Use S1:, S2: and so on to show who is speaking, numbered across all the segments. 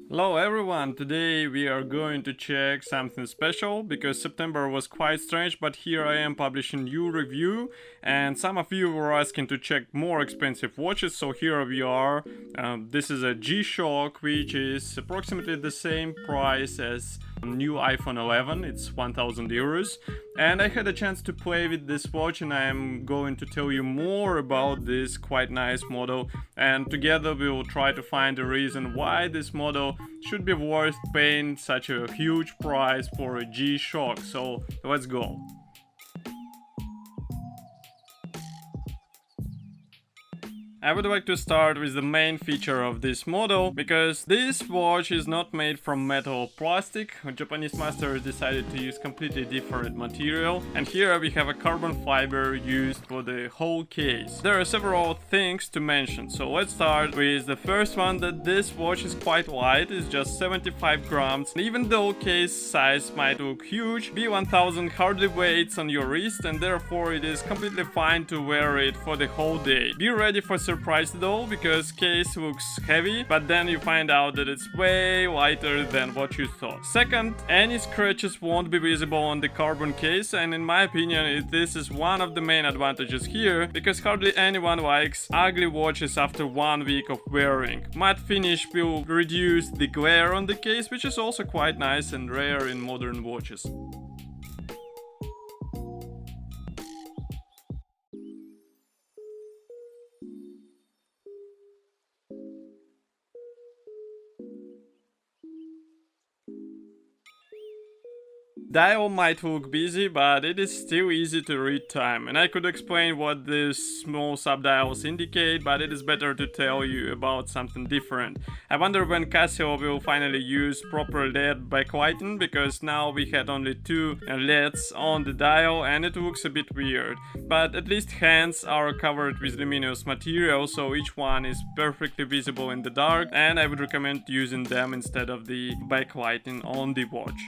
S1: Hello everyone, today we are going to check something special because September was quite strange, but here I am publishing new review and some of you were asking to check more expensive watches, so here we are. This is a G-Shock, which is approximately the same price as new iPhone 11, it's 1000 euros, and I had a chance to play with this watch and I am going to tell you more about this quite nice model, and together we will try to find a reason why this model should be worth paying such a huge price for a G-Shock. So let's go. I would like to start with the main feature of this model, because this watch is not made from metal or plastic. Japanese masters decided to use completely different material, and here we have a carbon fiber used for the whole case. There are several things to mention, so let's start with the first one, that this watch is quite light, it's just 75 grams. And even though case size might look huge, B1000 hardly weighs on your wrist, and therefore it is completely fine to wear it for the whole day. Be ready for surprise though, because case looks heavy, but then you find out that it's way lighter than what you thought. Second, any scratches won't be visible on the carbon case, and in my opinion this is one of the main advantages here, because hardly anyone likes ugly watches after 1 week of wearing. Matte finish will reduce the glare on the case, which is also quite nice and rare in modern watches. Dial might look busy, but it is still easy to read time, and I could explain what these small subdials indicate, but it is better to tell you about something different. I wonder when Casio will finally use proper LED backlighting, because now we had only 2 LEDs on the dial and it looks a bit weird. But at least hands are covered with luminous material, so each one is perfectly visible in the dark, and I would recommend using them instead of the backlighting on the watch.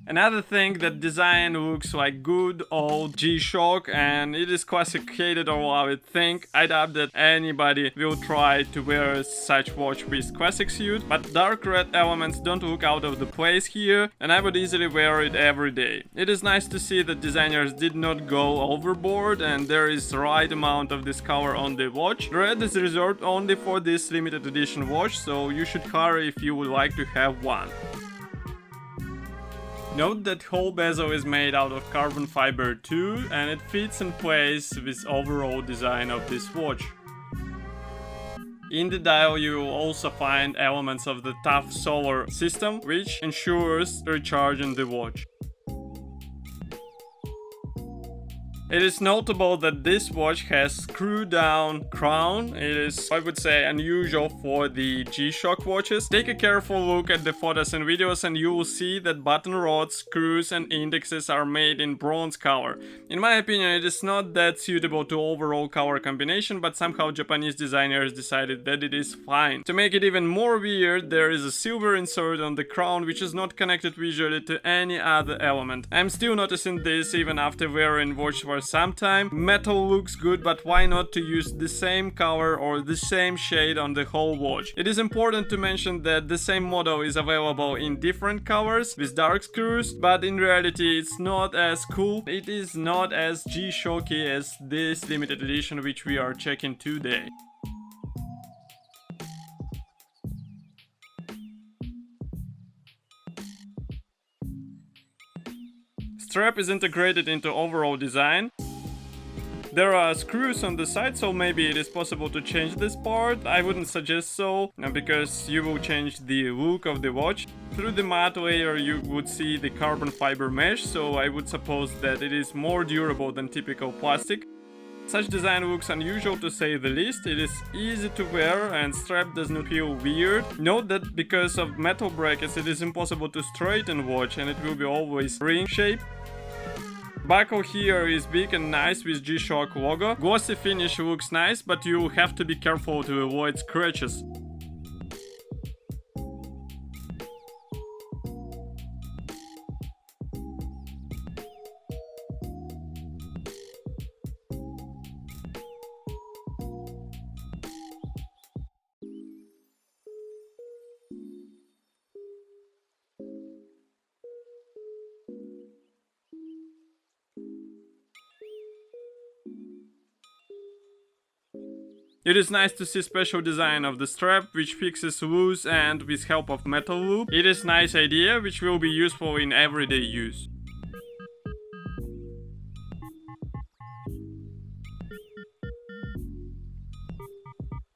S1: Another thing, that design looks like good old G-Shock, and it is classic hate it or love it thing. I doubt that anybody will try to wear such watch with classic suit, but dark red elements don't look out of the place here, and I would easily wear it every day. It is nice to see that designers did not go overboard and there is the right amount of this color on the watch. Red is reserved only for this limited edition watch, so you should hurry if you would like to have one. Note that whole bezel is made out of carbon fiber too, and it fits in place with overall design of this watch. In the dial you will also find elements of the tough solar system, which ensures recharging the watch. It is notable that this watch has screw-down crown. It is, I would say, unusual for the G-Shock watches. Take a careful look at the photos and videos and you will see that button rods, screws and indexes are made in bronze color. In my opinion, it is not that suitable to overall color combination, but somehow Japanese designers decided that it is fine. To make it even more weird, there is a silver insert on the crown which is not connected visually to any other element. I'm still noticing this even after wearing watch for some time. Metal looks good, but why not to use the same color or the same shade on the whole watch? It is important to mention that the same model is available in different colors with dark screws, but in reality it's not as cool. It is not as G-Shocky as this limited edition which we are checking today. Strap is integrated into overall design. There are screws on the side, so maybe it is possible to change this part. I wouldn't suggest so, because you will change the look of the watch. Through the matte layer you would see the carbon fiber mesh, so I would suppose that it is more durable than typical plastic. Such design looks unusual to say the least. It is easy to wear and strap does not feel weird. Note that because of metal brackets it is impossible to straighten watch and it will be always ring shape. Buckle here is big and nice with G-Shock logo. Glossy finish looks nice, but you have to be careful to avoid scratches. It is nice to see special design of the strap, which fixes loose and with help of metal loop. It is nice idea which will be useful in everyday use.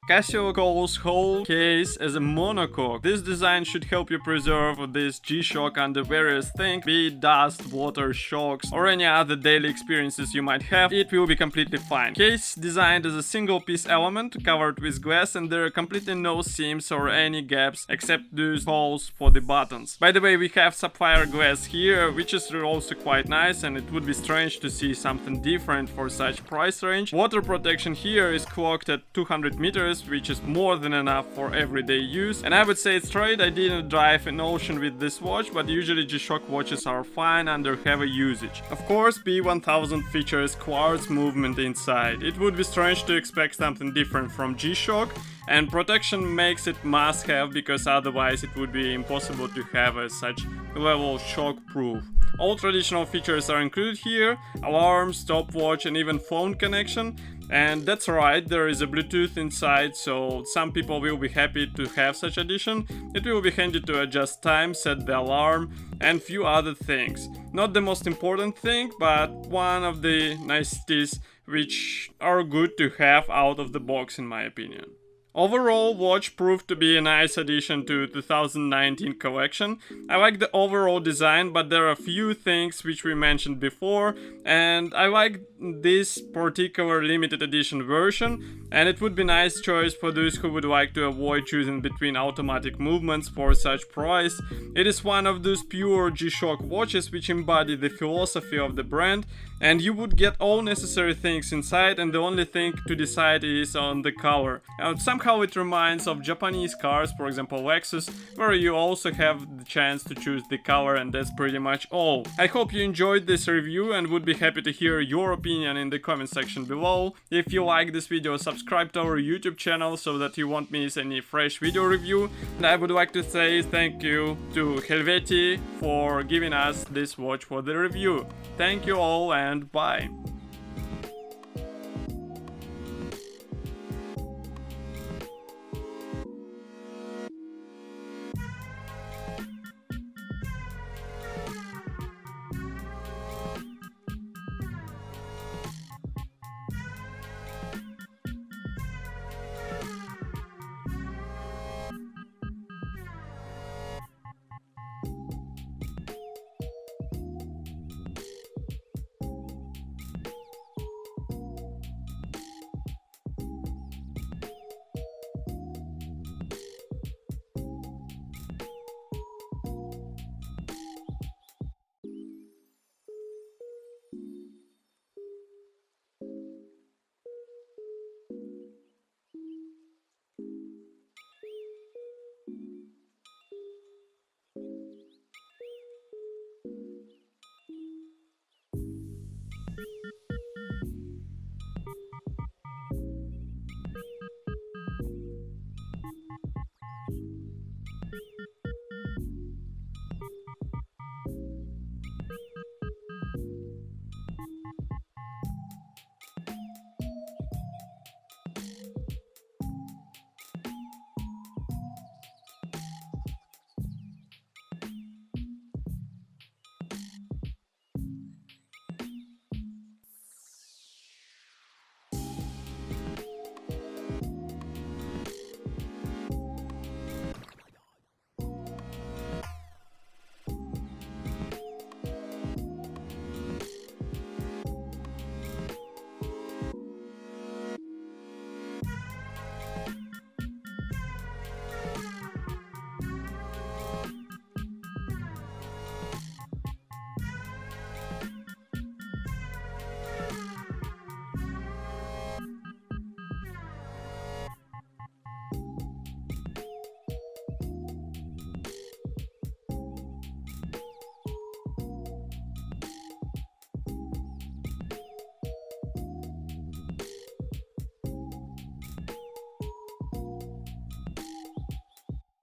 S1: Casio calls whole case as a monocoque. This design should help you preserve this G-Shock under various things, be it dust, water, shocks, or any other daily experiences you might have. It will be completely fine. Case designed as a single piece element covered with glass, and there are completely no seams or any gaps except those holes for the buttons. By the way, we have sapphire glass here, which is also quite nice, and it would be strange to see something different for such price range. Water protection here is clocked at 200 meters, which is more than enough for everyday use. And I would say straight, I didn't drive an ocean with this watch, but usually G-Shock watches are fine under heavy usage. Of course, B1000 features quartz movement inside. It would be strange to expect something different from G-Shock, and protection makes it must-have because otherwise it would be impossible to have a such level shock-proof. All traditional features are included here: alarm, stopwatch, and even phone connection. And that's right, there is a Bluetooth inside, so some people will be happy to have such addition. It will be handy to adjust time, set the alarm, and few other things. Not the most important thing, but one of the niceties which are good to have out of the box in my opinion. Overall, watch proved to be a nice addition to 2019 collection. I like the overall design, but there are a few things which we mentioned before, and I like this particular limited edition version, and it would be nice choice for those who would like to avoid choosing between automatic movements for such price. It is one of those pure G-Shock watches which embody the philosophy of the brand, and you would get all necessary things inside, and the only thing to decide is on the color. Somehow it reminds of Japanese cars, for example Lexus, where you also have the chance to choose the color, and that's pretty much all. I hope you enjoyed this review and would be happy to hear your opinion in the comment section below. If you like this video, subscribe to our YouTube channel so that you won't miss any fresh video review. And I would like to say thank you to Helvetii for giving us this watch for the review. Thank you all and bye!